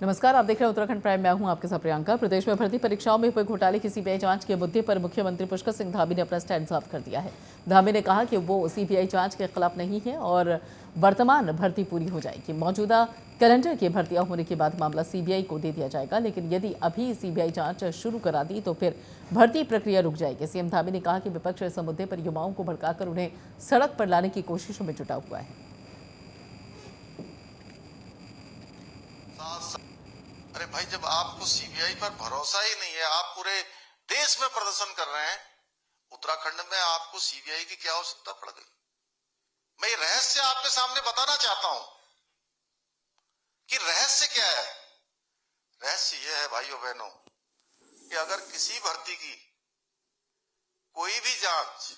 नमस्कार, आप देख रहे हैं उत्तराखंड प्राइम। मैं हूं आपके साथ प्रियंका। प्रदेश में भर्ती परीक्षाओं में हुए घोटाले की सीबीआई जांच के मुद्दे पर मुख्यमंत्री पुष्कर सिंह धामी ने अपना स्टैंड साफ कर दिया है। धामी ने कहा कि वो सीबीआई जांच के खिलाफ नहीं है और वर्तमान भर्ती पूरी हो जाएगी। मौजूदा कैलेंडर की भर्तियां होने के बाद मामला सीबीआई को दे दिया जाएगा, लेकिन यदि अभी सीबीआई जांच शुरू करा दी तो फिर भर्ती प्रक्रिया रुक जाएगी। सीएम धामी ने कहा कि विपक्ष इस मुद्दे पर युवाओं को भड़काकर उन्हें सड़क पर लाने की कोशिशों में जुटा हुआ है। अरे भाई, जब आपको सीबीआई पर भरोसा ही नहीं है, आप पूरे देश में प्रदर्शन कर रहे हैं, उत्तराखंड में आपको सीबीआई की क्या आवश्यकता पड़ गई? मैं ये रहस्य आपके सामने बताना चाहता हूं कि रहस्य क्या है। रहस्य यह है भाइयों बहनों कि अगर किसी भर्ती की कोई भी जांच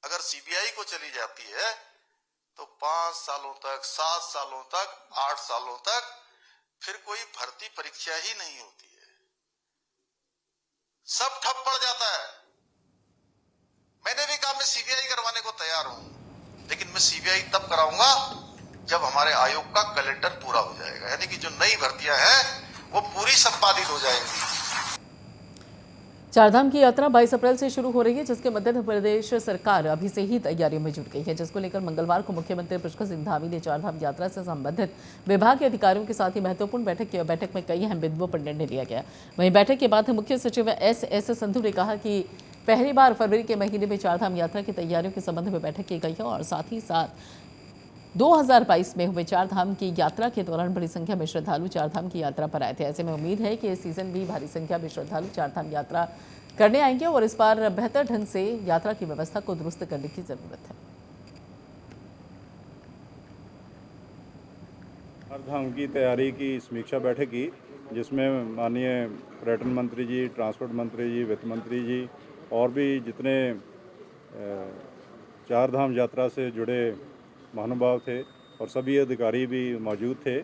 अगर सीबीआई को चली जाती है तो 5 सालों तक, 7 सालों तक, 8 सालों तक फिर कोई भर्ती परीक्षा ही नहीं होती है, सब ठप पड़ जाता है। मैंने भी कहा मैं सीबीआई करवाने को तैयार हूं, लेकिन मैं सीबीआई तब कराऊंगा जब हमारे आयोग का कैलेंडर पूरा हो जाएगा, यानी कि जो नई भर्तियां हैं वो पूरी संपादित हो जाएंगी। चारधाम की यात्रा 22 अप्रैल से शुरू हो रही है, जिसके मद्देनजर प्रदेश सरकार अभी से ही तैयारियों में जुट गई है, जिसको लेकर मंगलवार को मुख्यमंत्री पुष्कर सिंह धामी ने चारधाम यात्रा से संबंधित विभाग के अधिकारियों के साथ ही महत्वपूर्ण बैठक की। बैठक में कई अहम बिंदुओं पर निर्णय लिया गया। वहीं बैठक के बाद मुख्य सचिव एस संधू ने कहा कि पहली बार फरवरी के महीने में चारधाम यात्रा की तैयारियों के संबंध में बैठक की गई है और साथ ही साथ 2022 में हुए चारधाम की यात्रा के दौरान बड़ी संख्या में श्रद्धालु चारधाम की यात्रा पर आए थे। ऐसे में उम्मीद है कि इस सीजन भी भारी संख्या में श्रद्धालु चारधाम यात्रा करने आएंगे और इस बार बेहतर ढंग से यात्रा की व्यवस्था को दुरुस्त करने की जरूरत है। चारधाम की तैयारी की समीक्षा बैठक की, जिसमें माननीय पर्यटन मंत्री जी, ट्रांसपोर्ट मंत्री जी, वित्त मंत्री जी और भी जितने चारधाम यात्रा से जुड़े महानुभाव थे और सभी अधिकारी भी मौजूद थे।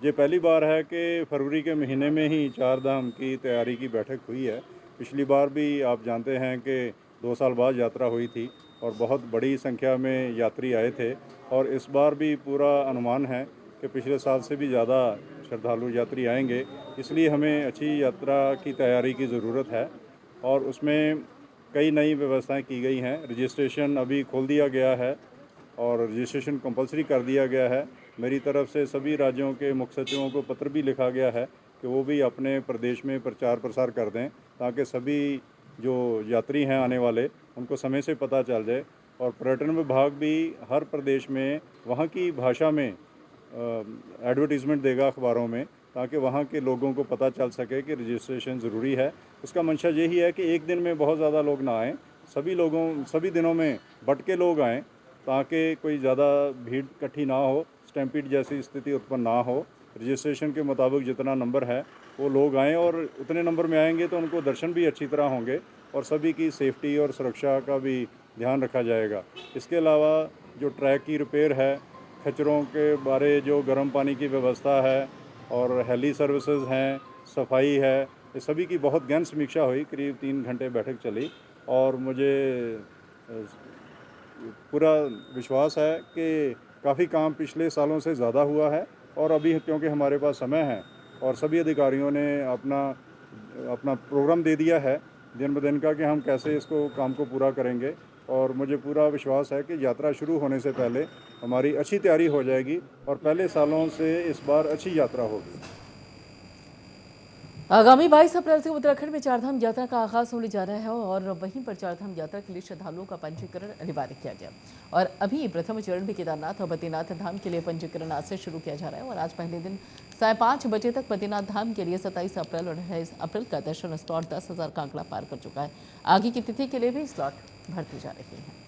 ये पहली बार है कि फरवरी के महीने में ही चारधाम की तैयारी की बैठक हुई है। पिछली बार भी आप जानते हैं कि 2 साल बाद यात्रा हुई थी और बहुत बड़ी संख्या में यात्री आए थे, और इस बार भी पूरा अनुमान है कि पिछले साल से भी ज़्यादा श्रद्धालु यात्री आएंगे। इसलिए हमें अच्छी यात्रा की तैयारी की ज़रूरत है और उसमें कई नई व्यवस्थाएं की गई हैं। रजिस्ट्रेशन अभी खोल दिया गया है और रजिस्ट्रेशन कंपलसरी कर दिया गया है। मेरी तरफ से सभी राज्यों के मुख्य सचिवों को पत्र भी लिखा गया है कि वो भी अपने प्रदेश में प्रचार प्रसार कर दें, ताकि सभी जो यात्री हैं आने वाले उनको समय से पता चल जाए। और पर्यटन विभाग भी हर प्रदेश में वहाँ की भाषा में एडवर्टीज़मेंट देगा अखबारों में, ताकि वहाँ के लोगों को पता चल सके कि रजिस्ट्रेशन ज़रूरी है। उसका मंशा यही है कि एक दिन में बहुत ज़्यादा लोग ना आएँ, सभी दिनों में बट के लोग आएँ, ताकि कोई ज़्यादा भीड़ इकट्ठी ना हो, स्टैम्पीड जैसी स्थिति उत्पन्न ना हो। रजिस्ट्रेशन के मुताबिक जितना नंबर है वो लोग आएँ, और उतने नंबर में आएंगे तो उनको दर्शन भी अच्छी तरह होंगे और सभी की सेफ्टी और सुरक्षा का भी ध्यान रखा जाएगा। इसके अलावा जो ट्रैक की रिपेयर है, खच्चरों के बारे जो गर्म पानी की व्यवस्था है और हेली सर्विसेज हैं, सफाई है, ये सभी की बहुत गहन समीक्षा हुई। करीब 3 घंटे बैठक चली और मुझे पूरा विश्वास है कि काफ़ी काम पिछले सालों से ज़्यादा हुआ है। और अभी क्योंकि हमारे पास समय है और सभी अधिकारियों ने अपना अपना प्रोग्राम दे दिया है दिन ब दिन का कि हम कैसे इसको काम को पूरा करेंगे, और मुझे पूरा विश्वास है कि यात्रा शुरू होने से पहले हमारी अच्छी तैयारी हो जाएगी और पहले सालों से इस बार अच्छी यात्रा होगी। आगामी 22 अप्रैल से उत्तराखंड में चारधाम यात्रा का आगाज होने जा रहा है और वहीं पर चारधाम यात्रा के लिए श्रद्धालुओं का पंजीकरण अनिवार्य किया गया। और अभी प्रथम चरण में केदारनाथ और बद्रीनाथ धाम के लिए पंजीकरण आज से शुरू किया जा रहा है और आज पहले दिन 5:30 बजे तक बद्रीनाथ धाम के लिए 27 अप्रैल और 28 अप्रैल का दर्शन स्लॉट 10,000 का आंकड़ा पार कर चुका है। आगे की तिथि के लिए भी स्लॉट भरती जा रही है।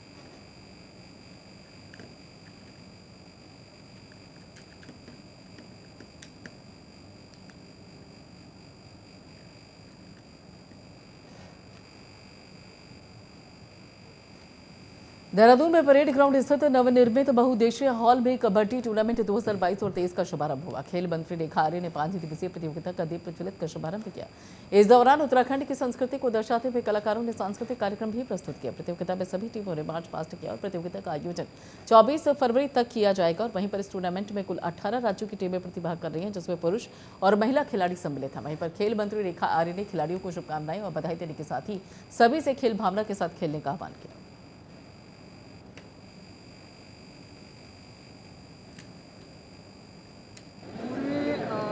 देहरादून में परेड ग्राउंड स्थित नवनिर्मित बहुउद्देशीय हॉल में कबड्डी टूर्नामेंट 2022 और 23 का शुभारंभ हुआ। खेल मंत्री रेखा आर्य ने 5 दिवसीय प्रतियोगिता का दीप प्रज्वलित कर शुभारंभ किया। इस दौरान उत्तराखंड की संस्कृति को दर्शाते हुए कलाकारों ने सांस्कृतिक कार्यक्रम भी प्रस्तुत किया। प्रतियोगिता में सभी टीमों ने मार्च पास्ट किया और प्रतियोगिता का आयोजन 24 फरवरी तक किया जाएगा। और वहीं पर इस टूर्नामेंट में कुल 18 राज्यों की टीमें प्रतिभाग कर रही हैं, जिसमें पुरुष और महिला खिलाड़ी सम्मिलित हैं। वहीं पर खेल मंत्री रेखा आर्य ने खिलाड़ियों को शुभकामनाएं और बधाई देने के साथ ही सभी से खेल भावना के साथ खेलने का आह्वान किया।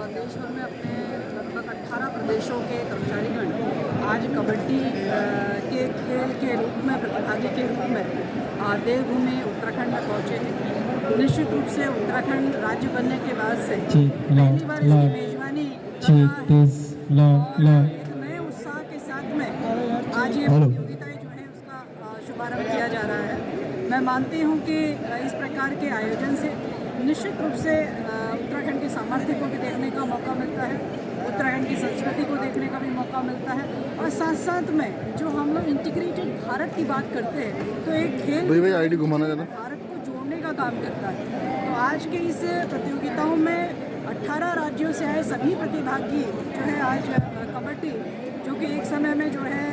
देश भर में अपने लगभग 18 प्रदेशों के कर्मचारीगण आज कबड्डी के खेल के रूप में प्रतिभागी के रूप में देवभूमि उत्तराखंड में पहुँचे हैं। निश्चित रूप से उत्तराखंड राज्य बनने के बाद से पहली बार इसकी मेजबानी और एक नए उत्साह के साथ में आज ये प्रतियोगिताएं जो है उसका शुभारंभ किया जा रहा है। मैं मानती हूँ कि इस प्रकार के आयोजन से निश्चित रूप से उत्तराखंड के सामर्थ्य को भी देखने का मौका मिलता है, उत्तराखंड की संस्कृति को देखने का भी मौका मिलता है और साथ साथ में जो हम लोग इंटीग्रेटेड भारत की बात करते हैं तो एक खेल आईडी घुमाना भारत को जोड़ने का काम करता है। तो आज के इस प्रतियोगिताओं में 18 राज्यों से आए सभी प्रतिभागी जो है आज कबड्डी, जो कि एक समय में जो है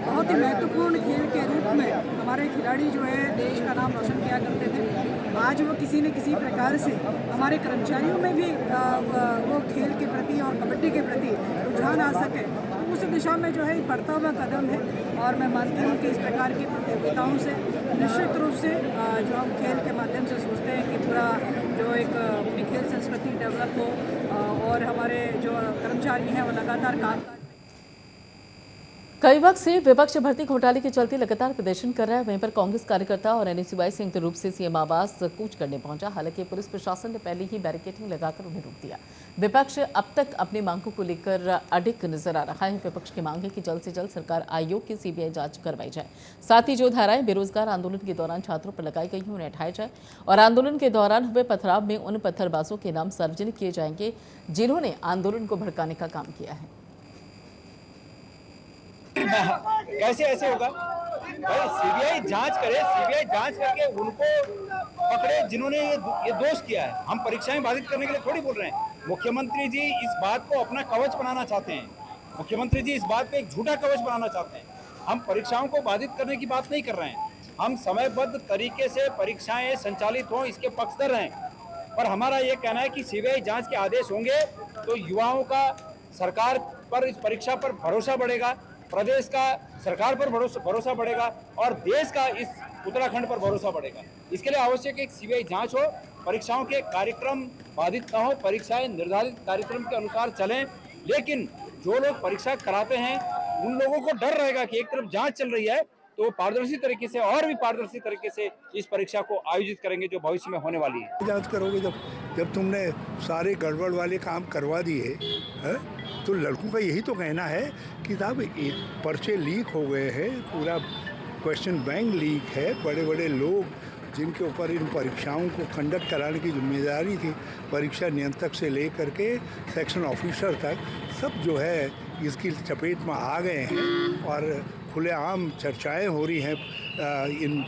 बहुत ही महत्वपूर्ण खेल के रूप में हमारे खिलाड़ी जो है देश का नाम रोशन किया करते थे, आज वो किसी न किसी प्रकार से हमारे कर्मचारियों में भी वो खेल के प्रति और कबड्डी के प्रति रुझान आ सके, उस दिशा में जो है एक बढ़ता हुआ कदम है। और मैं मानती हूँ कि इस प्रकार की प्रतियोगिताओं से निश्चित रूप से जो हम खेल के माध्यम से सोचते हैं कि पूरा जो एक अपनी खेल संस्कृति डेवलप हो और हमारे जो कर्मचारी हैं वो लगातार काम कई वक्त से विपक्ष भर्ती घोटाले के चलते लगातार प्रदर्शन कर रहा है। वहीं पर कांग्रेस कार्यकर्ता और एनएसयूआई संयुक्त रूप से सीएम आवास कूच करने पहुंचा। हालांकि पुलिस प्रशासन ने पहले ही बैरिकेडिंग लगाकर उन्हें रोक दिया। विपक्ष अब तक अपनी मांगों को लेकर अडिग नजर आ रहा है। विपक्ष की मांग है कि जल्द से जल्द सरकार आयोग की सीबीआई जांच करवाई जाए। साथ ही जो धाराएं बेरोजगार आंदोलन के दौरान छात्रों पर लगाई गई हैं उन्हें हटाया जाए और आंदोलन के दौरान हुए पथराव में उन पत्थरबाजों के नाम सार्वजनिक किए जाएंगे जिन्होंने आंदोलन को भड़काने का काम किया है। कैसे ऐसे होगा भाई? सीबीआई जांच करे, सीबीआई जांच करके उनको पकड़े जिन्होंने ये दोष किया है। हम परीक्षाएं बाधित करने के लिए थोड़ी बोल रहे हैं। मुख्यमंत्री जी इस बात को अपना कवच बनाना चाहते हैं। मुख्यमंत्री जी इस बात पे एक झूठा कवच बनाना चाहते हैं। हम परीक्षाओं को बाधित करने की बात नहीं कर रहे हैं। हम समयबद्ध तरीके से परीक्षाएं संचालित हों इसके पक्षधर हैं। पर हमारा ये कहना है कि सीबीआई जांच के आदेश होंगे तो युवाओं का सरकार पर, इस परीक्षा पर भरोसा बढ़ेगा, प्रदेश का सरकार पर भरोसा बढ़ेगा और देश का इस उत्तराखंड पर भरोसा बढ़ेगा। इसके लिए आवश्यक है कि सीबीआई जांच हो, परीक्षाओं के कार्यक्रम बाधित न हो, परीक्षाएं निर्धारित कार्यक्रम के अनुसार चलें। लेकिन जो लोग परीक्षा कराते हैं उन लोगों को डर रहेगा कि एक तरफ जांच चल रही है तो पारदर्शी तरीके से और भी पारदर्शी तरीके से इस परीक्षा को आयोजित करेंगे जो भविष्य में होने वाली है। जांच करोगे जब तुमने सारे गड़बड़ वाले काम करवा दिए है? तो लड़कों का यही तो कहना है कि साहब पर्चे लीक हो गए हैं, पूरा क्वेश्चन बैंक लीक है, बड़े बड़े लोग जिनके ऊपर इन परीक्षाओं को कंडक्ट कराने की जिम्मेदारी थी, परीक्षा नियंत्रक से लेकर के सेक्शन ऑफिसर तक, सब जो है इसकी चपेट में आ गए हैं और खुलेआम चर्चाएं हो रही हैं इन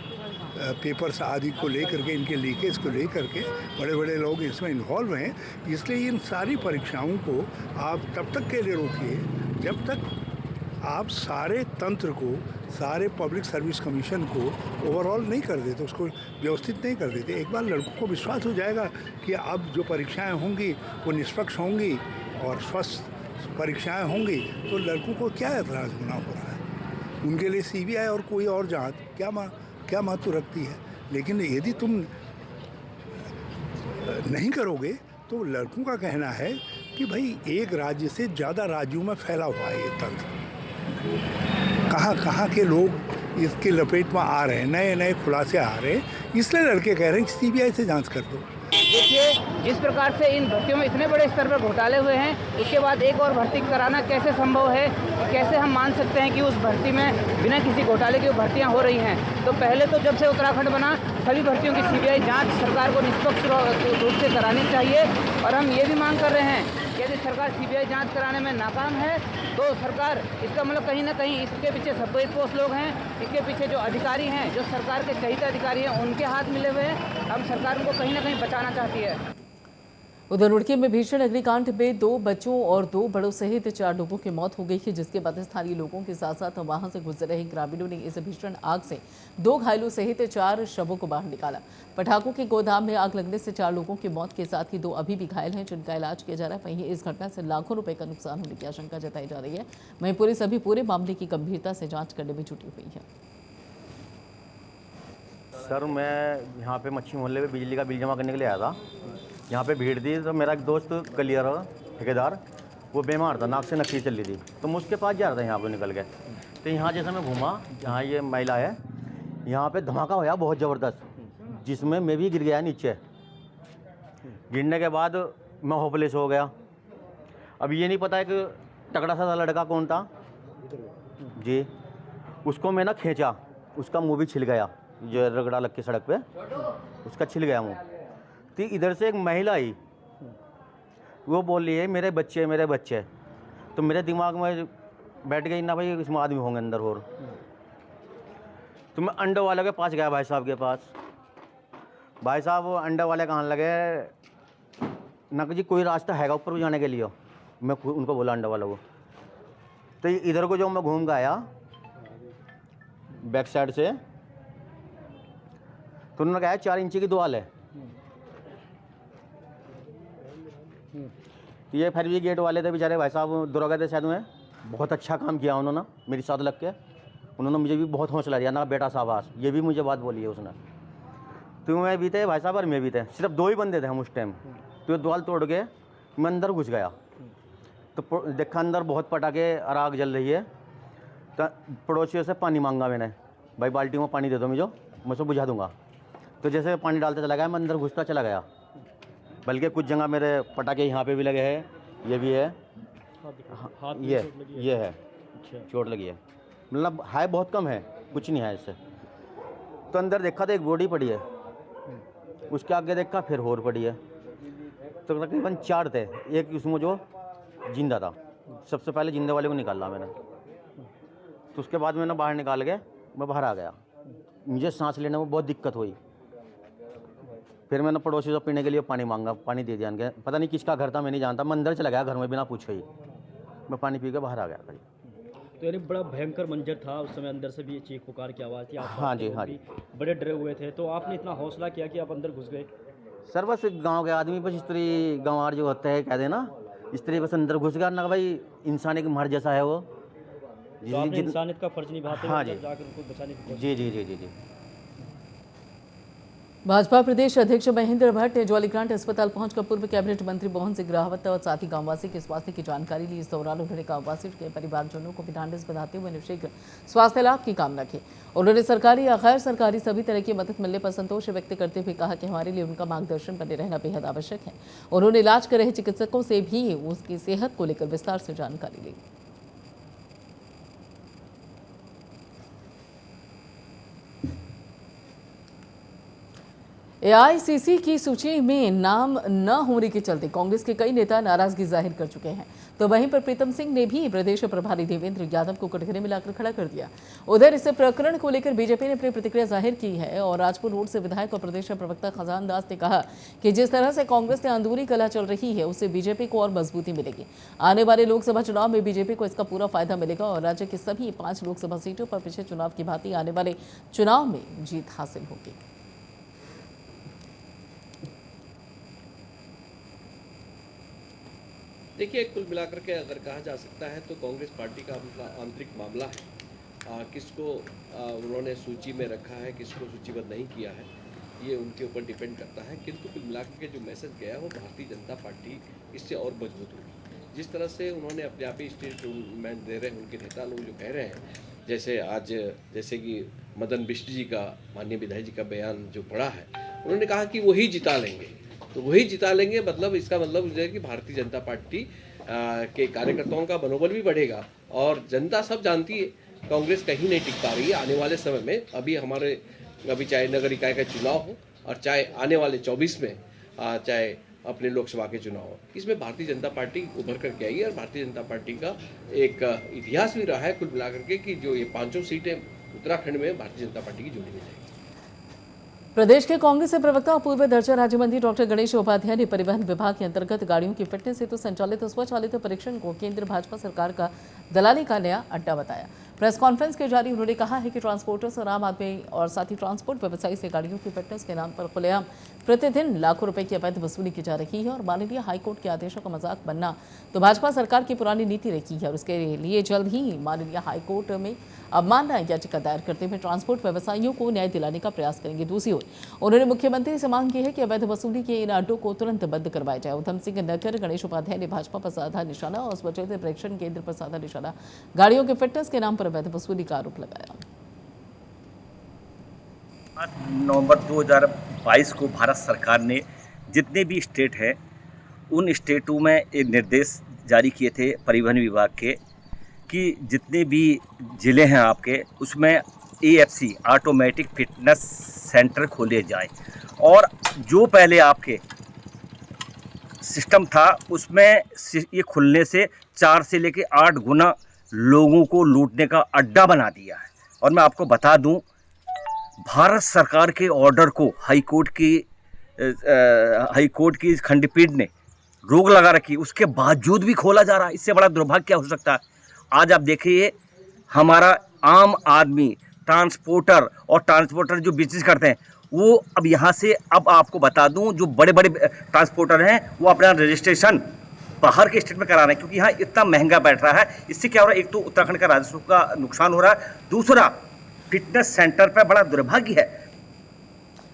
पेपर्स आदि को लेकर के, इनके लीकेज को लेकर के बड़े बड़े लोग इसमें इन्वॉल्व हैं। इसलिए इन सारी परीक्षाओं को आप तब तक के लिए रोकिए जब तक आप सारे तंत्र को, सारे पब्लिक सर्विस कमीशन को ओवरऑल नहीं कर देते, उसको व्यवस्थित नहीं कर देते। एक बार लड़कों को विश्वास हो जाएगा कि अब जो परीक्षाएं होंगी वो निष्पक्ष होंगी और स्वस्थ परीक्षाएं होंगी, तो लड़कों को क्या एतराज़ होना हो रहा है? उनके लिए सीबीआई और कोई और जांच क्या महत्व रखती है। लेकिन यदि तुम नहीं करोगे तो लड़कों का कहना है कि भाई एक राज्य से ज़्यादा राज्यों में फैला हुआ है ये तंत्र, कहाँ के लोग इसके लपेट में आ रहे हैं, नए नए खुलासे आ रहे हैं। इसलिए लड़के कह रहे हैं कि सीबीआई से जांच कर दो। देखिए जिस प्रकार से इन भर्तियों में इतने बड़े स्तर पर घोटाले हुए हैं, उसके बाद एक और भर्ती कराना कैसे संभव है? कैसे हम मान सकते हैं कि उस भर्ती में बिना किसी घोटाले के भर्तियां हो रही हैं? तो पहले तो जब से उत्तराखंड बना सभी भर्तियों की सीबीआई जांच सरकार को निष्पक्ष रूप से करानी चाहिए। और हम ये भी मांग कर रहे हैं कि यदि सरकार सीबीआई जांच कराने में नाकाम है तो सरकार, इसका मतलब कहीं ना कहीं इसके पीछे सफेद पोस्ट लोग हैं, इसके पीछे जो अधिकारी हैं, जो सरकार के चहीते अधिकारी हैं, उनके हाथ मिले हुए हैं। हम सरकार उनको कहीं ना कहीं बचाना चाहती है। उधर रुड़की में भीषण अग्निकांड में 2 बच्चों और 2 बड़ों सहित 4 लोगों की मौत हो गई है, जिसके बाद स्थानीय लोगों के साथ साथ वहां से गुजर रहे ग्रामीणों ने इस भीषण आग से 2 घायलों सहित 4 शवों को बाहर निकाला। पटाखों के गोदाम में आग लगने से 4 लोगों की मौत के साथ ही 2 अभी भी घायल हैं, जिनका इलाज किया जा रहा है। वहीं इस घटना से लाखों रुपए का नुकसान होने की आशंका जताई जा रही है। वहीं पुलिस अभी पूरे मामले की गंभीरता से जाँच करने में जुटी हुई है। सर, मैं यहाँ पे मच्छी मोहल्ले पे बिजली का बिल जमा करने के लिए आया था। यहाँ पे भीड़ थी तो मेरा एक दोस्त कलियर ठेकेदार, वो बीमार था, नाक से नक्की चल रही थी, तो मैं उसके पास जा रहा था यहाँ पे निकल के। तो यहाँ जैसे मैं घूमा, जहाँ ये महिला है, यहाँ पे धमाका हुआ बहुत ज़बरदस्त, जिसमें मैं भी गिर गया नीचे। गिरने के बाद मैं होपलेस हो गया। अब ये नहीं पता है कि तगड़ा सा लड़का कौन था जी, उसको मैं ना खींचा, उसका मुँह भी छिल गया, जो रगड़ा लग के सड़क पे उसका छिल गया मुँह। तो इधर से एक महिला आई, वो बोल रही है मेरे बच्चे। तो मेरे दिमाग में बैठ गई ना भाई, इसमें आदमी होंगे अंदर। और तो मैं अंडे वाले के पास गया, भाई साहब के पास। भाई साहब अंडे वाले कहने लगे ना कि जी कोई रास्ता हैगा ऊपर जाने के लिए। मैं उनको बोला अंडे वाले को। तो इधर को जो मैं घूम के आया बैक साइड से, तो उन्होंने कहा 4 इंची की दीवार है। ये फायर ब्रिगेड वाले थे बेचारे, भाई साहब दुर्गा थे शायद में, बहुत अच्छा काम किया उन्होंने मेरे साथ लग के। उन्होंने मुझे भी बहुत हौसला दिया ना, बेटा शाबाश, ये भी मुझे बात बोली है उसने। तो मैं भी थे भाई साहब और मैं भी थे, सिर्फ 2 ही बंदे थे हम उस टाइम। तो दीवार तोड़ के मैं अंदर घुस गया, तो देखा अंदर बहुत पटाखे और आग जल रही है। तो पड़ोसियों से पानी मांगा मैंने, भाई बाल्टी में पानी दे दो मुझे, मैं उसको बुझा दूँगा। तो जैसे पानी डालते चला गया, मैं अंदर घुसता चला गया। बल्कि कुछ जगह मेरे पटाखे यहाँ पे भी लगे हैं, ये भी है, ये है, चोट लगी है। मतलब है बहुत कम है, कुछ नहीं है इससे। तो अंदर देखा तो एक बॉडी पड़ी है, उसके आगे देखा फिर और पड़ी है। तो तकरीबन 4 थे, एक उसमें जो जिंदा था। सबसे पहले जिंदे वाले को निकाला मैंने, तो उसके बाद मैंने बाहर निकाल के मैं बाहर आ गया। मुझे सांस लेने में बहुत दिक्कत हुई। फिर मैंने पड़ोसी से पीने के लिए पानी मांगा, पानी दे दिया इनके। पता नहीं किसका घर था, मैं नहीं जानता। मैं अंदर चला गया घर में बिना पूछे ही, मैं पानी पी के बाहर आ गया था। तो यानी बड़ा भयंकर मंजर था उस समय, अंदर से भी चीख पुकार की आवाज़ थी। हाँ जी, हाँ जी, बड़े डरे हुए थे। तो आपने इतना हौसला किया कि आप अंदर घुस गए। सर बस गाँव के आदमी बस स्त्री गंवार जो होते हैं, कह देना स्त्री, बस अंदर घुस गया ना भाई, इंसान एक मर जैसा है वो। तो आपने इंसानियत का फर्ज निभाते हुए जाकर उनको बचाने की जी जी जी जी जी। भाजपा प्रदेश अध्यक्ष महेंद्र भट्ट ने जौलीग्रांट अस्पताल पहुंचकर पूर्व कैबिनेट मंत्री मोहन सिंह रावत और साथ ही गांववासी के स्वास्थ्य की जानकारी ली। इस दौरान उन्होंने गांववासी के परिवारजनों को ढांढस बंधाते हुए शीघ्र स्वास्थ्य लाभ की कामना की। उन्होंने सरकारी या गैर सरकारी सभी तरह की मदद मिलने पर संतोष व्यक्त करते हुए कहा कि हमारे लिए उनका मार्गदर्शन बने रहना बेहद आवश्यक है। उन्होंने इलाज कर रहे चिकित्सकों से भी उसकी सेहत को लेकर विस्तार से जानकारी ली। एआईसीसी की सूची में नाम न होने के चलते कांग्रेस के कई नेता नाराजगी जाहिर कर चुके हैं, तो वहीं पर प्रीतम सिंह ने भी प्रदेश प्रभारी देवेंद्र यादव को कटघरे में लाकर खड़ा कर दिया। उधर इस प्रकरण को लेकर बीजेपी ने अपनी प्रतिक्रिया जाहिर की है और राजपुर रोड से विधायक और प्रदेश प्रवक्ता खजान दास ने कहा कि जिस तरह से कांग्रेस में अंदरूनी कलह चल रही है, उससे बीजेपी को और मजबूती मिलेगी। आने वाले लोकसभा चुनाव में बीजेपी को इसका पूरा फायदा मिलेगा और राज्य की सभी 5 लोकसभा सीटों पर पिछले चुनाव की भांति आने वाले चुनाव में जीत हासिल होगी। देखिए, कुल मिलाकर के अगर कहा जा सकता है तो कांग्रेस पार्टी का आंतरिक मामला है। किसको उन्होंने सूची में रखा है, किसको सूचीबद्ध नहीं किया है, ये उनके ऊपर डिपेंड करता है। किंतु कुल मिलाकर के जो मैसेज गया वो भारतीय जनता पार्टी इससे और मजबूत होगी। जिस तरह से उन्होंने अपने आप ही स्टेटमेंट दे रहे हैं, उनके नेता लोग जो कह रहे हैं, जैसे कि मदन बिष्ट जी का, माननीय विधायक जी का बयान जो पड़ा है, उन्होंने कहा कि वही जिता लेंगे। तो वही जिता लेंगे मतलब इसका मतलब है कि भारतीय जनता पार्टी के कार्यकर्ताओं का मनोबल भी बढ़ेगा। और जनता सब जानती है कांग्रेस कहीं नहीं टिक पा रही है आने वाले समय में। अभी चाहे नगर निकाय का चुनाव हो और चाहे आने वाले 24 में चाहे अपने लोकसभा के चुनाव, इसमें भारतीय जनता पार्टी उभर करके आई है। और भारतीय जनता पार्टी का एक इतिहास भी रहा है कुल मिलाकर के कि जो ये 5 सीटें उत्तराखंड में भारतीय जनता पार्टी की जोड़ी में जाएगी। प्रदेश के कांग्रेस के प्रवक्ता और पूर्व दर्जा राज्य मंत्री डॉक्टर गणेश उपाध्याय ने परिवहन विभाग के अंतर्गत गाड़ियों की फिटनेस हेतु संचालित स्वचालित परीक्षण को केंद्र भाजपा सरकार का दलाली का नया अड्डा बताया। प्रेस कॉन्फ्रेंस के जारी उन्होंने कहा है कि ट्रांसपोर्टर्स और आम आदमी और साथ ही ट्रांसपोर्ट व्यवसायी से गाड़ियों की फिटनेस के नाम पर खुलेआम प्रतिदिन लाखों रुपए की अवैध वसूली की जा रही है और माननीय हाईकोर्ट के आदेशों का मजाक बनना तो भाजपा सरकार की पुरानी नीति रही है और उसके लिए जल्द ही माननीय हाईकोर्ट में अवमानना याचिका दायर करते हुए ट्रांसपोर्ट व्यवसायियों को न्याय दिलाने का प्रयास करेंगे। दूसरी ओर उन्होंने मुख्यमंत्री से मांग की है कि अवैध वसूली के इन अड्डों को तुरंत बंद करवाया जाए। उधम सिंह नगर गणेश उपाध्याय ने भाजपा पर साधा निशाना और स्वचालित परीक्षण केंद्र पर साधा निशाना गाड़ियों के फिटनेस के नाम पर अवैध वसूली का आरोप लगाया। नवंबर 2022 को भारत सरकार ने जितने भी स्टेट हैं उन स्टेटों में एक निर्देश जारी किए थे परिवहन विभाग के कि जितने भी ज़िले हैं आपके उसमें AFC ऑटोमेटिक फिटनेस सेंटर खोले जाएं और जो पहले आपके सिस्टम था उसमें ये खुलने से 4 से लेकर 8 गुना लोगों को लूटने का अड्डा बना दिया है। और मैं आपको बता दूं भारत सरकार के ऑर्डर को हाईकोर्ट की खंडपीठ ने रोक लगा रखी, उसके बावजूद भी खोला जा रहा है। इससे बड़ा दुर्भाग्य क्या हो सकता है। आज आप देखिए हमारा आम आदमी ट्रांसपोर्टर जो बिजनेस करते हैं वो अब यहाँ से अब आपको बता दूं जो बड़े बड़े ट्रांसपोर्टर हैं वो अपना रजिस्ट्रेशन बाहर के स्टेट में करा रहे हैं क्योंकि यहाँ इतना महंगा बैठ रहा है। इससे क्या हो रहा है, एक तो उत्तराखंड का राजस्व का नुकसान हो रहा है, दूसरा फिटनेस सेंटर पर बड़ा दुर्भाग्य है।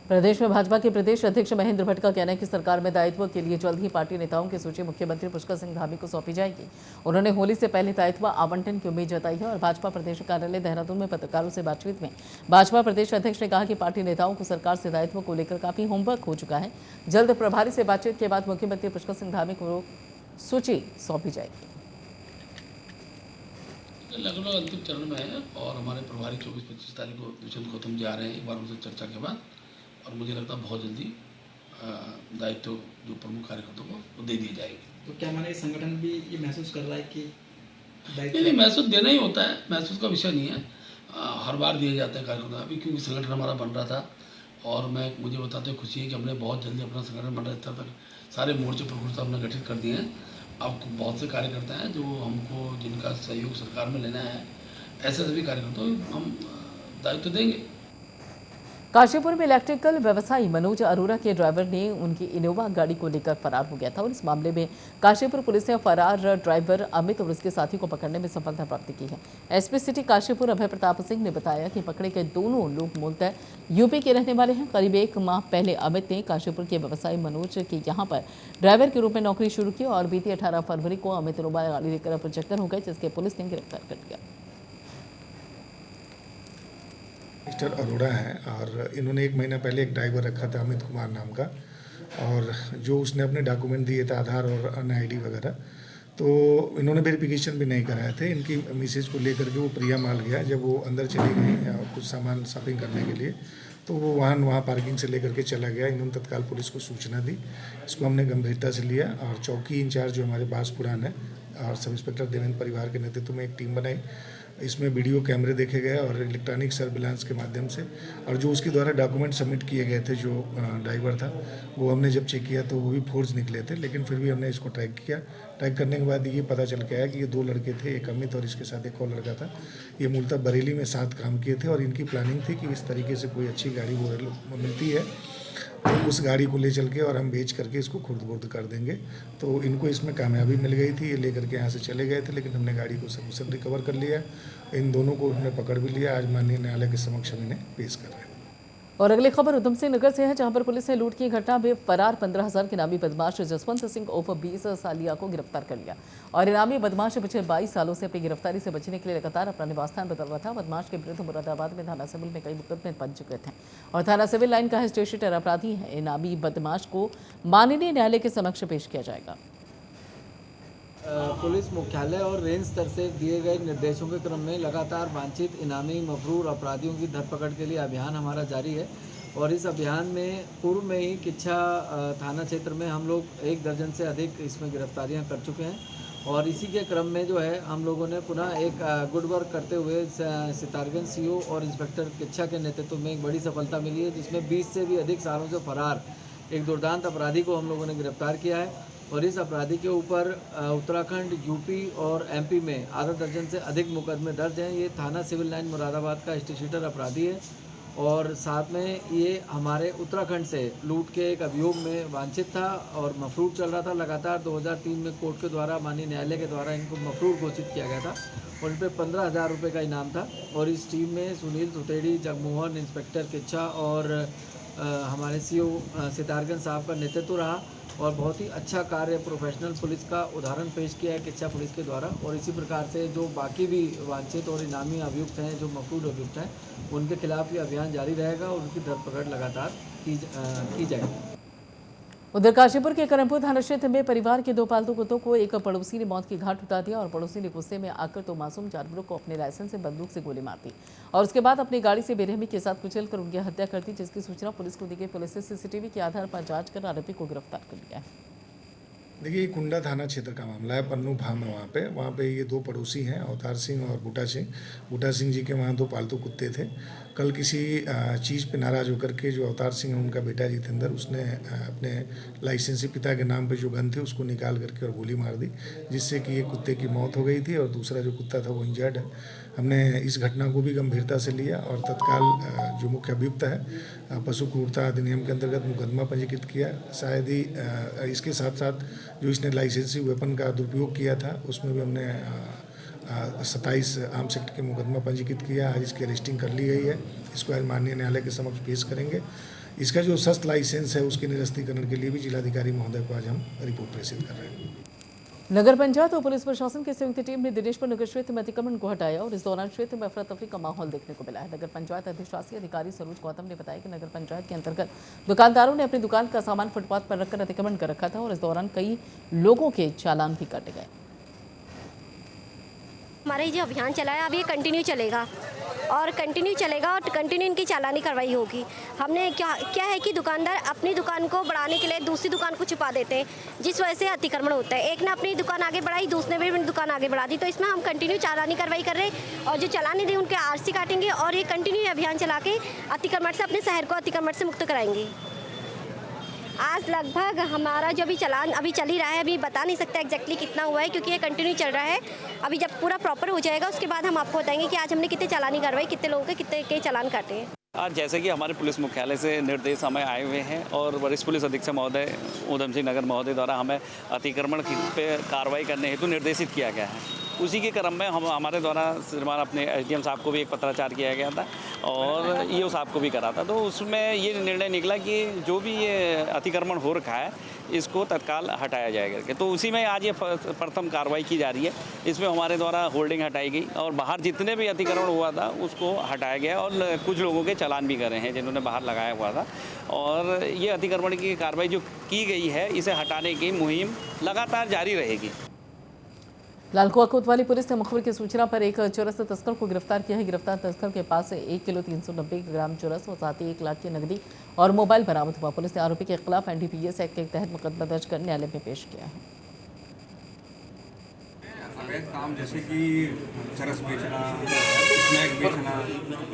प्रदेश में भाजपा के प्रदेश अध्यक्ष महेंद्र भट्ट का कहना है कि सरकार में दायित्व के लिए जल्द ही पार्टी नेताओं की सूची मुख्यमंत्री पुष्कर सिंह धामी को सौंपी जाएगी। उन्होंने होली से पहले दायित्व आवंटन की उम्मीद जताई है और भाजपा प्रदेश कार्यालय देहरादून में पत्रकारों से बातचीत में भाजपा प्रदेश अध्यक्ष ने कहा कि पार्टी नेताओं को सरकार से दायित्व को लेकर काफी होमवर्क हो चुका है। जल्द प्रभारी से बातचीत के बाद मुख्यमंत्री पुष्कर सिंह धामी को सूची सौंपी जाएगी। लगभग अंतिम चरण में है और हमारे प्रभारी 24-25 तारीख को दुष्यंत गौतम जी आ रहे हैं एक बार उनसे चर्चा के बाद और मुझे लगता है बहुत जल्दी दायित्व जो प्रमुख कार्यकर्ताओं को वो दे दी जाएगी। तो क्या हमारे संगठन भी ये महसूस कर रहा है कि नहीं, महसूस देना ही होता है, महसूस का विषय नहीं है। हर बार दिए जाते हैं कार्यकर्ता अभी क्योंकि संगठन हमारा बन रहा था और मुझे बताते हुए खुशी है कि हमने बहुत जल्दी अपना संगठन मंडल स्तर तक सारे मोर्चे प्रकोष्ठ हमने गठित कर दिए हैं। अब बहुत से कार्यकर्ता हैं जो हमको जिनका सहयोग सरकार में लेना है, ऐसे सभी कार्यकर्ताओं हम दायित्व देंगे। काशीपुर में इलेक्ट्रिकल व्यवसायी मनोज अरोड़ा के ड्राइवर ने उनकी इनोवा गाड़ी को लेकर फरार हो गया था और इस मामले में काशीपुर पुलिस ने फरार ड्राइवर अमित और उसके साथी को पकड़ने में सफलता प्राप्त की है। एसपी सिटी काशीपुर अभय प्रताप सिंह ने बताया कि पकड़े गए दोनों लोग मूलतः यूपी के रहने वाले हैं। करीब 1 माह पहले अमित ने काशीपुर के व्यवसायी मनोज के यहाँ पर ड्राइवर के रूप में नौकरी शुरू की और बीती 18 फरवरी को अमित इनोवा गाड़ी लेकर प्रोजेक्टर हो गए जिसके पुलिस ने गिरफ्तार कर लिया। मिस्टर अरोड़ा हैं और इन्होंने 1 महीना पहले एक ड्राइवर रखा था अमित कुमार नाम का और जो उसने अपने डॉक्यूमेंट दिए थे आधार और अन्य ID वगैरह, तो इन्होंने वेरिफिकेशन भी नहीं कराए थे। इनकी मिसेज को लेकर के वो प्रिया माल गया, जब वो अंदर चली गई कुछ सामान शॉपिंग करने के लिए तो वो वहाँ पार्किंग से लेकर के चला गया। इन्होंने तत्काल पुलिस को सूचना दी, इसको हमने गंभीरता से लिया और चौकी इंचार्ज जो हमारे बासपुरान है और सब इंस्पेक्टर देवेंद्र परिवार के नेतृत्व में एक टीम बनाई। इसमें वीडियो कैमरे देखे गए और इलेक्ट्रॉनिक सर्विलांस के माध्यम से और जो उसके द्वारा डॉक्यूमेंट सबमिट किए गए थे जो ड्राइवर था वो हमने जब चेक किया तो वो भी फोर्ज निकले थे, लेकिन फिर भी हमने इसको ट्रैक किया। ट्रैक करने के बाद ये पता चल के आया कि ये 2 लड़के थे, एक अमित और इसके साथ एक और लड़का था। ये मूलतः बरेली में साथ काम किए थे और इनकी प्लानिंग थी कि इस तरीके से कोई अच्छी गाड़ी वो मिलती है तो उस गाड़ी को ले चल के और हम बेच करके इसको खुर्द-बुर्द कर देंगे। तो इनको इसमें कामयाबी मिल गई थी, ये लेकर के यहाँ से चले गए थे, लेकिन हमने गाड़ी को सब रिकवर कर लिया। इन दोनों को हमने पकड़ भी लिया, आज माननीय न्यायालय के समक्ष हम इन्हें पेश कर रहे हैं। और अगली खबर उधम सिंह नगर से है जहां पर पुलिस ने लूट की घटना में फरार 15,000 के नामी बदमाश जसवंत सिंह उर्फ 20 सालिया को गिरफ्तार कर लिया और इनामी बदमाश पिछले 22 सालों से अपनी गिरफ्तारी से बचने के लिए लगातार अपना निवास स्थान बदल रहा था। बदमाश के विरुद्ध मुरादाबाद में थाना सिविल में कई मुकदमे पंजीकृत हैं और थाना सिविल लाइन का रजिस्ट्रेटेड अपराधी है। इनामी बदमाश को माननीय न्यायालय के समक्ष पेश किया जाएगा। पुलिस मुख्यालय और रेंज स्तर से दिए गए निर्देशों के क्रम में लगातार वांछित इनामी मफरूर अपराधियों की धरपकड़ के लिए अभियान हमारा जारी है और इस अभियान में पूर्व में ही किच्छा थाना क्षेत्र में हम लोग 1 दर्जन से अधिक इसमें गिरफ्तारियां कर चुके हैं और इसी के क्रम में जो है हम लोगों ने पुनः एक गुड वर्क करते हुए सितारगंज सीओ और इंस्पेक्टर किच्छा के नेतृत्व में एक बड़ी सफलता मिली है, जिसमें 20 से भी अधिक सालों से फरार एक दुर्दांत अपराधी को हम लोगों ने गिरफ्तार किया है और इस अपराधी के ऊपर उत्तराखंड, यूपी और एमपी में आधा दर्जन से अधिक मुकदमे दर्ज हैं। ये थाना सिविल लाइन मुरादाबाद का स्टेशनर अपराधी है और साथ में ये हमारे उत्तराखंड से लूट के एक अभियोग में वांछित था और मफरूर चल रहा था। लगातार 2003 में कोर्ट के द्वारा, माननीय न्यायालय के द्वारा इनको मफरूर घोषित किया गया था और इन पर 15,000 रुपये का इनाम था। और इस टीम में सुनील सुतेड़ी, जगमोहन, इंस्पेक्टर किच्छा और हमारे सीओ सितारगंज साहब का नेतृत्व रहा और बहुत ही अच्छा कार्य प्रोफेशनल पुलिस का उदाहरण पेश किया है किच्छा पुलिस के द्वारा। और इसी प्रकार से जो बाकी भी वांछित और इनामी अभियुक्त हैं, जो मफरूर अभियुक्त हैं, उनके खिलाफ ये अभियान जारी रहेगा और उनकी धरपकड़ लगातार की जाएगी। उधर काशीपुर के करमपुर थाना क्षेत्र में परिवार के 2 पालतू कुत्तों को एक पड़ोसी ने मौत की घाट उतार दिया और पड़ोसी ने गुस्से में आकर 2 मासूम जानवरों को अपने लाइसेंस से बंदूक से गोली मार दी और उसके बाद अपनी गाड़ी से बेरहमी के साथ कुचलकर उनकी हत्या कर दी, जिसकी सूचना पुलिस को दी गई। पुलिस ने सीसीटीवी के आधार पर जांच कर आरोपी को गिरफ्तार कर लिया है। देखिए, कुंडा थाना क्षेत्र का मामला है। पन्नू भाम है वहाँ पे ये 2 पड़ोसी हैं, अवतार सिंह और बूटा सिंह। बूटा सिंह जी के वहाँ 2 पालतू कुत्ते थे। कल किसी चीज़ पे नाराज़ होकर के जो अवतार सिंह है, उनका बेटा जितेंद्र, उसने अपने लाइसेंसी पिता के नाम पे जो गन थे उसको निकाल करके और गोली मार दी, जिससे कि एक कुत्ते की मौत हो गई थी और दूसरा जो कुत्ता था वो इंजर्ड है। हमने इस घटना को भी गंभीरता से लिया और तत्काल जो मुख्य अभियुक्त है पशु क्रूरता अधिनियम के अंतर्गत मुकदमा पंजीकृत किया। शायद ही इसके साथ साथ जो इसने लाइसेंसी वेपन का दुरुपयोग किया था उसमें भी हमने 27 आर्म्स एक्ट के मुकदमा पंजीकृत किया। आज इसकी अरेस्टिंग कर ली गई है। इसको आज माननीय न्यायालय के समक्ष पेश करेंगे। इसका जो सस्त लाइसेंस है उसके निरस्तीकरण के लिए भी जिलाधिकारी महोदय को आज हम रिपोर्ट प्रेषित कर रहे हैं। नगर पंचायत और पुलिस प्रशासन की संयुक्त टीम ने दिनेशपुर नगर क्षेत्र में अतिक्रमण को हटाया और इस दौरान क्षेत्र में अफरा तफरी का माहौल देखने को मिला है। नगर पंचायत अधिशासी अधिकारी सरोज गौतम ने बताया कि नगर पंचायत के अंतर्गत दुकानदारों ने अपनी दुकान का सामान फुटपाथ पर रखकर अतिक्रमण कर रखा था और इस दौरान कई लोगों के चालान भी काटे गए। हमारा ये जो अभियान चला है अब ये कंटिन्यू चलेगा और कंटिन्यू इनकी चालानी कार्रवाई होगी। हमने क्या है कि दुकानदार अपनी दुकान को बढ़ाने के लिए दूसरी दुकान को छुपा देते हैं, जिस वजह से अतिक्रमण होता है। एक ने अपनी दुकान आगे बढ़ाई, दूसरे ने भी दुकान आगे बढ़ा दी, तो इसमें हम कंटिन्यू चालानी कार्रवाई कर रहे हैं और जो चालान नहीं दे उनके आरसी काटेंगे और ये कंटिन्यू अभियान चला के अतिक्रमण से अपने शहर को अतिक्रमण से मुक्त कराएंगे। आज लगभग हमारा जो भी चालान अभी चल ही रहा है, अभी बता नहीं सकते एग्जैक्टली कितना हुआ है क्योंकि ये कंटिन्यू चल रहा है। अभी जब पूरा प्रॉपर हो जाएगा उसके बाद हम आपको बताएंगे कि आज हमने कितने चालानी कार्रवाई, कितने लोगों के कितने के चालान काटे हैं। आज जैसे कि हमारे पुलिस मुख्यालय से निर्देश हमें आए हुए हैं और वरिष्ठ पुलिस अधीक्षक महोदय उधम सिंह नगर महोदय द्वारा हमें अतिक्रमण पे कार्रवाई करने हेतु निर्देशित किया गया है। उसी के क्रम में हमारे द्वारा श्रीमान अपने एसडीएम साहब को भी एक पत्राचार किया गया था और ईओ साहब को भी करा था। तो उसमें ये निर्णय निकला कि जो भी ये अतिक्रमण हो रखा है इसको तत्काल हटाया जाएगा। तो उसी में आज ये प्रथम कार्रवाई की जा रही है। इसमें हमारे द्वारा होल्डिंग हटाई गई और बाहर जितने भी अतिक्रमण हुआ था उसको हटाया गया और कुछ लोगों के चालान भी करे हैं जिन्होंने बाहर लगाया हुआ था। और ये अतिक्रमण की कार्रवाई जो की गई है इसे हटाने की मुहिम लगातार जारी रहेगी। लालकुआ कोतवाली पुलिस ने मुखबिर की सूचना पर एक चरस तस्कर को गिरफ्तार किया है। गिरफ्तार तस्कर के पास से 1 किलो 390 ग्राम चरस और साथ ही 1 लाख की नकदी और मोबाइल बरामद हुआ। पुलिस ने आरोपी के खिलाफ एनडीपीएस एक्ट के तहत मुकदमा दर्ज कर न्यायालय में पेश किया है। अवैध काम जैसे कि चरस बेचना, स्नैक बेचना,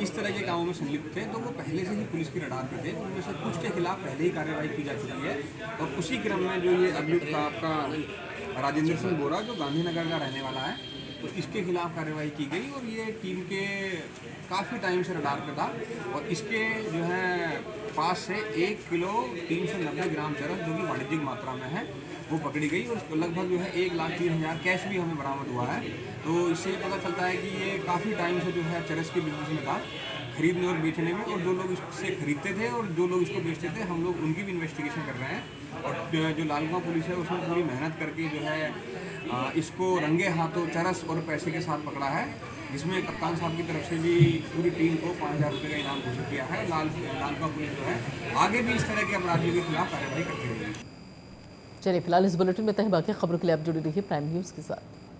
इस तरह के कामों में संलिप्त थे तो वो पहले से ही पुलिस की रडार पे थे। उनमें से कुछ के खिलाफ पहले ही कार्रवाई की जा चुकी है और उसी क्रम में जो ये अभियुक्त था आपका राजेंद्र सिंह बोरा जो गांधीनगर का रहने वाला है, तो इसके खिलाफ कार्रवाई की गई और ये टीम के काफ़ी टाइम से रडार पे था और इसके जो है पास से 1 किलो 390 ग्राम चरस जो कि वाणिज्यिक मात्रा में है वो पकड़ी गई और लगभग जो है 1,03,000 कैश भी हमें बरामद हुआ है। तो इससे पता चलता है कि ये काफ़ी टाइम से जो है चरस के बिजनेस में था, खरीदने और बेचने में, और जो लोग इससे खरीदते थे और जो लोग इसको बेचते थे हम लोग उनकी भी इन्वेस्टिगेशन कर रहे हैं। और जो लालकुआ पुलिस है उसने पूरी मेहनत करके जो है इसको रंगे हाथों चरस और पैसे के साथ पकड़ा है, जिसमें कप्तान साहब की तरफ से भी पूरी टीम को 5,000 रुपये का इनाम घोषित किया है। लालकुआ पुलिस जो है आगे भी इस तरह के अपराधियों के खिलाफ कार्रवाई करती रहेगी। चलिए फिलहाल इस बुलेटिन में तय बाकी खबरों के लिए आप जुड़ी रहिए प्राइम न्यूज़ के साथ।